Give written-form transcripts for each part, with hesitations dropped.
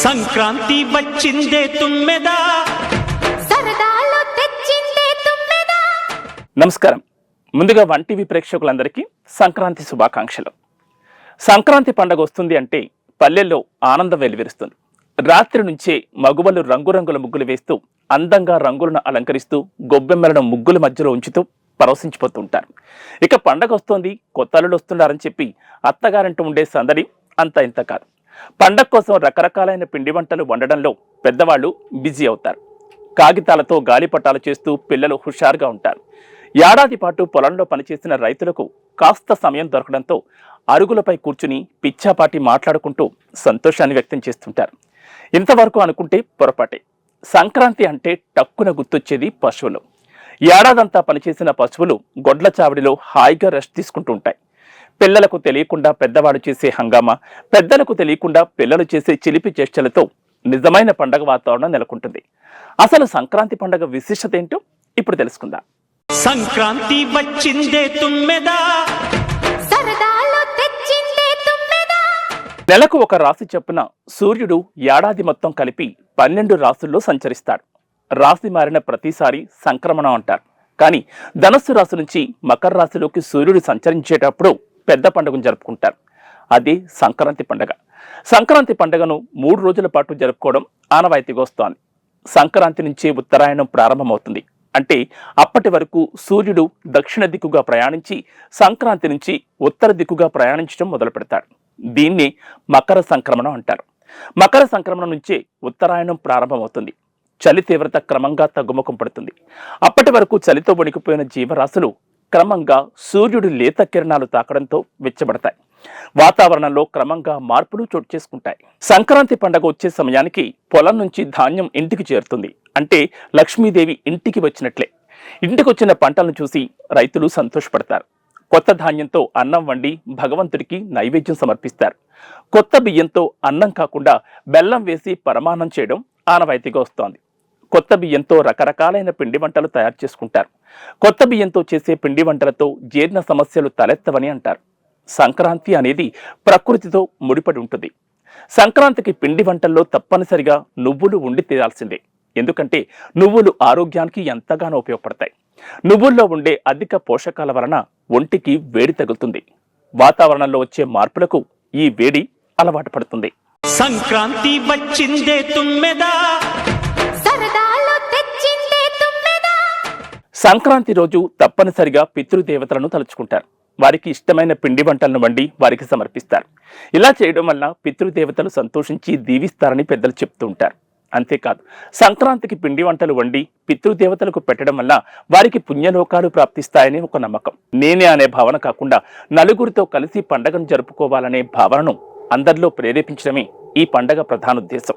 సంక్రాంతి వచ్చిందే తుమ్మెదా, సరదాలు తెచ్చిందే తుమ్మెదా. నమస్కారం. ముందుగా వన్ టీవీ ప్రేక్షకులందరికీ సంక్రాంతి శుభాకాంక్షలు. సంక్రాంతి పండగ వస్తుంది అంటే పల్లెల్లో ఆనందం వెలువరుస్తుంది. రాత్రి నుంచే మగువలు రంగురంగుల ముగ్గులు వేస్తూ అందంగా రంగులను అలంకరిస్తూ గొబ్బెమ్మలను ముగ్గుల మధ్యలో ఉంచుతూ పరవశించిపోతూ ఉంటారు. ఇక పండగ వస్తోంది, కొత్త అల్లుళ్ళు వస్తున్నారని చెప్పి అత్తగారంటూ ఉండే సందడి అంత ఇంత కాదు. పండగ కోసం రకరకాలైన పిండి వంటలు వండడంలో పెద్దవాళ్ళు బిజీ అవుతారు. కాగితాలతో గాలిపటాలు చేస్తూ పిల్లలు హుషారుగా ఉంటారు. ఏడాది పాటు పొలంలో పనిచేసిన రైతులకు కాస్త సమయం దొరకడంతో అరుగులపై కూర్చుని పిచ్చాపాటి మాట్లాడుకుంటూ సంతోషాన్ని వ్యక్తం చేస్తుంటారు. ఇంతవరకు అనుకుంటే పొరపాటే. సంక్రాంతి అంటే టక్కున గుర్తొచ్చేది పశువులు. ఏడాదంతా పనిచేసిన పశువులు గొడ్ల చావిడిలో హాయిగా రెస్ట్ తీసుకుంటూ ఉంటాయి. పిల్లలకు తెలియకుండా పెద్దవాడు చేసే హంగామా, పెద్దలకు తెలియకుండా పిల్లలు చేసే చిలిపి చేష్టలతో నిజమైన పండగ వాతావరణం నెలకొంటుంది. అసలు సంక్రాంతి పండగ విశిష్టత ఏంటో ఇప్పుడు తెలుసుకుందాం. సంక్రాంతి వచ్చిందే తుమ్మెదా, సరదాలు తెచ్చిందే తుమ్మెదా. నెలకు ఒక రాశి చొప్పున సూర్యుడు ఏడాది మొత్తం కలిపి 12 రాశుల్లో సంచరిస్తాడు. రాశి మారిన ప్రతిసారి సంక్రమణం అంటారు. కానీ ధనస్సు రాశి నుంచి మకర రాశిలోకి సూర్యుడు సంచరించేటప్పుడు పెద్ద పండుగను జరుపుకుంటారు. అది సంక్రాంతి పండుగ. సంక్రాంతి పండుగను 3 రోజుల పాటు జరుపుకోవడం ఆనవాయితీగా వస్తోంది. సంక్రాంతి నుంచే ఉత్తరాయణం ప్రారంభమవుతుంది. అంటే అప్పటి వరకు సూర్యుడు దక్షిణ దిక్కుగా ప్రయాణించి సంక్రాంతి నుంచి ఉత్తర దిక్కుగా ప్రయాణించడం మొదలు పెడతాడు. దీన్ని మకర సంక్రమణం అంటారు. మకర సంక్రమణం నుంచే ఉత్తరాయణం ప్రారంభమవుతుంది. చలి తీవ్రత క్రమంగా తగ్గుముఖం పడుతుంది. అప్పటి వరకు చలితో వణికిపోయిన జీవరాశులు క్రమంగా సూర్యుడు లేత కిరణాలు తాకడంతో వెచ్చబడతాయి. వాతావరణంలో క్రమంగా మార్పులు చోటు చేసుకుంటాయి. సంక్రాంతి పండగ వచ్చే సమయానికి పొలం నుంచి ధాన్యం ఇంటికి చేరుతుంది. అంటే లక్ష్మీదేవి ఇంటికి వచ్చినట్లే. ఇంటికి వచ్చిన పంటలను చూసి రైతులు సంతోషపడతారు. కొత్త ధాన్యంతో అన్నం వండి భగవంతుడికి నైవేద్యం సమర్పిస్తారు. కొత్త బియ్యంతో అన్నం కాకుండా బెల్లం వేసి పరమాన్నం చేయడం ఆనవాయితీగా వస్తోంది. కొత్త బియ్యంతో రకరకాలైన పిండి వంటలు తయారు చేసుకుంటారు. కొత్త బియ్యంతో చేసే పిండి వంటలతో జీర్ణ సమస్యలు తలెత్తవని అంటారు. సంక్రాంతి అనేది ప్రకృతితో ముడిపడి ఉంటుంది. సంక్రాంతికి పిండి వంటల్లో తప్పనిసరిగా నువ్వులు ఉండి తీరాల్సిందే. ఎందుకంటే నువ్వులు ఆరోగ్యానికి ఎంతగానో ఉపయోగపడతాయి. నువ్వుల్లో ఉండే అధిక పోషకాల వలన ఒంటికి వేడి తగులుతుంది. వాతావరణంలో వచ్చే మార్పులకు ఈ వేడి అలవాటు పడుతుంది. సంక్రాంతి వచ్చిందే తుమ్మెదా, సరదాలు తెచ్చిందే తుమ్మెదా. సంక్రాంతి రోజు తప్పనిసరిగా పితృదేవతలను తలుచుకుంటారు. వారికి ఇష్టమైన పిండి వంటలను వండి వారికి సమర్పిస్తారు. ఇలా చేయడం వల్ల పితృదేవతలు సంతోషించి దీవిస్తారని పెద్దలు చెప్తూ ఉంటారు. అంతేకాదు, సంక్రాంతికి పిండి వంటలు వండి పితృదేవతలకు పెట్టడం వల్ల వారికి పుణ్యలోకాలు ప్రాప్తిస్తాయని ఒక నమ్మకం. నేనే అనే భావన కాకుండా నలుగురితో కలిసి పండగను జరుపుకోవాలనే భావనను అందరిలో ప్రేరేపించడమే ఈ పండగ ప్రధాన ఉద్దేశం.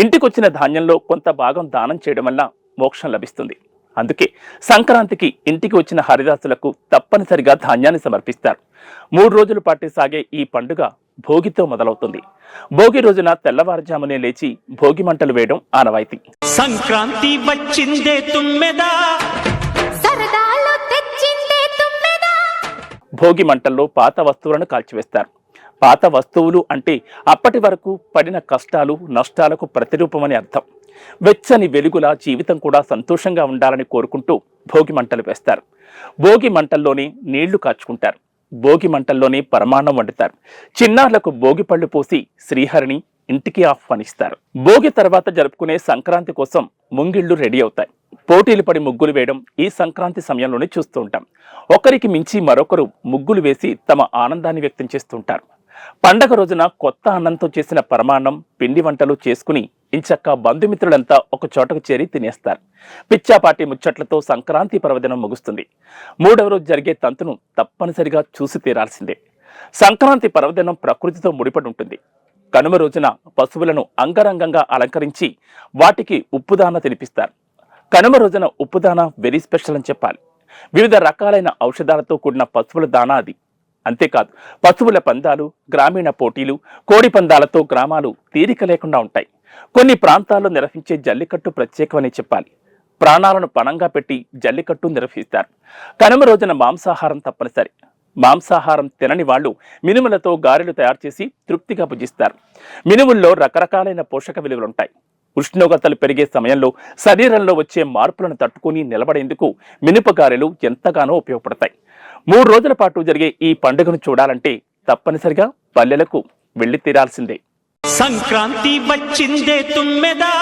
ఇంటికొచ్చిన ధాన్యంలో కొంత భాగం దానం చేయడం వల్ల మోక్షం లభిస్తుంది. అందుకే సంక్రాంతికి ఇంటికి వచ్చిన హరిదాసులకు తప్పనిసరిగా ధాన్యాన్ని సమర్పిస్తారు. 3 రోజుల పాటు సాగే ఈ పండుగ భోగితో మొదలవుతుంది. భోగి రోజున తెల్లవారుజామునే లేచి భోగి మంటలు వేయడం ఆనవాయితీ. సంక్రాంతి వచ్చిందే తుమ్మెదా, సరదాలు తెచ్చిందే తుమ్మెదా. భోగి మంటల్లో పాత వస్తువులను కాల్చివేస్తారు. పాత వస్తువులు అంటే అప్పటి వరకు పడిన కష్టాలు నష్టాలకు ప్రతిరూపమని అర్థం. వెచ్చని వెలుగులా జీవితం కూడా సంతోషంగా ఉండాలని కోరుకుంటూ భోగి మంటలు వేస్తారు. భోగి మంటల్లోనే నీళ్లు కాచుకుంటారు. భోగి మంటల్లోనే పరమాన్నం వండుతారు. చిన్నారులకు భోగి పళ్ళు పోసి శ్రీహరిని ఇంటికి ఆహ్వానిస్తారు. భోగి తర్వాత జరుపుకునే సంక్రాంతి కోసం ముంగిళ్లు రెడీ అవుతాయి. పోటీలు పడి ముగ్గులు వేయడం ఈ సంక్రాంతి సమయంలోనే చూస్తూ ఉంటాం. ఒకరికి మించి మరొకరు ముగ్గులు వేసి తమ ఆనందాన్ని వ్యక్తం చేస్తుంటారు. పండగ రోజున కొత్త అన్నంతో చేసిన పరమాన్నం పిండి వంటలు చేసుకుని ఇంచక్క బంధుమిత్రులంతా ఒక చోటకు చేరి తినేస్తారు. పిచ్చాపాటి ముచ్చట్లతో సంక్రాంతి పర్వదినం ముగుస్తుంది. 3వ రోజు జరిగే తంతును తప్పనిసరిగా చూసి తీరాల్సిందే. సంక్రాంతి పర్వదినం ప్రకృతితో ముడిపడి ఉంటుంది. కనుమ రోజున పశువులను అంగరంగంగా అలంకరించి వాటికి ఉప్పుదాన తినిపిస్తారు. కనుమ రోజున ఉప్పుదాన వెరీ స్పెషల్ అని చెప్పాలి. వివిధ రకాలైన ఔషధాలతో కూడిన పశువుల దానా అది. అంతేకాదు, పశువుల పందాలు, గ్రామీణ పోటీలు, కోడి పందాలతో గ్రామాలు తీరిక లేకుండా ఉంటాయి. కొన్ని ప్రాంతాల్లో నిర్వహించే జల్లికట్టు ప్రత్యేకమని చెప్పాలి. ప్రాణాలను పణంగా పెట్టి జల్లికట్టు నిర్వహిస్తారు. కనుమ రోజున మాంసాహారం తప్పనిసరి. మాంసాహారం తినని వాళ్ళు మినుములతో గారెలు తయారు చేసి తృప్తిగా భుజిస్తారు. మినుముల్లో రకరకాలైన పోషక విలువలుంటాయి. ఉష్ణోగ్రతలు పెరిగే సమయంలో శరీరంలో వచ్చే మార్పులను తట్టుకుని నిలబడేందుకు మినపగారెలు ఎంతగానో ఉపయోగపడతాయి. 3 రోజుల పాటు జరిగే ఈ పండుగను చూడాలంటే తప్పనిసరిగా పల్లెలకు వెళ్లి తీరాల్సిందే. సంక్రాంతి వచ్చిందే తుమ్మెదా,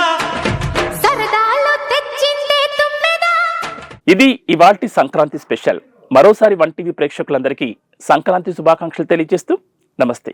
సరదాలు తెచ్చిందే తుమ్మెదా. ఇది ఇవాల్టి సంక్రాంతి స్పెషల్. మరోసారి 1 టీవీ ప్రేక్షకులందరికీ సంక్రాంతి శుభాకాంక్షలు తెలియజేస్తూ నమస్తే.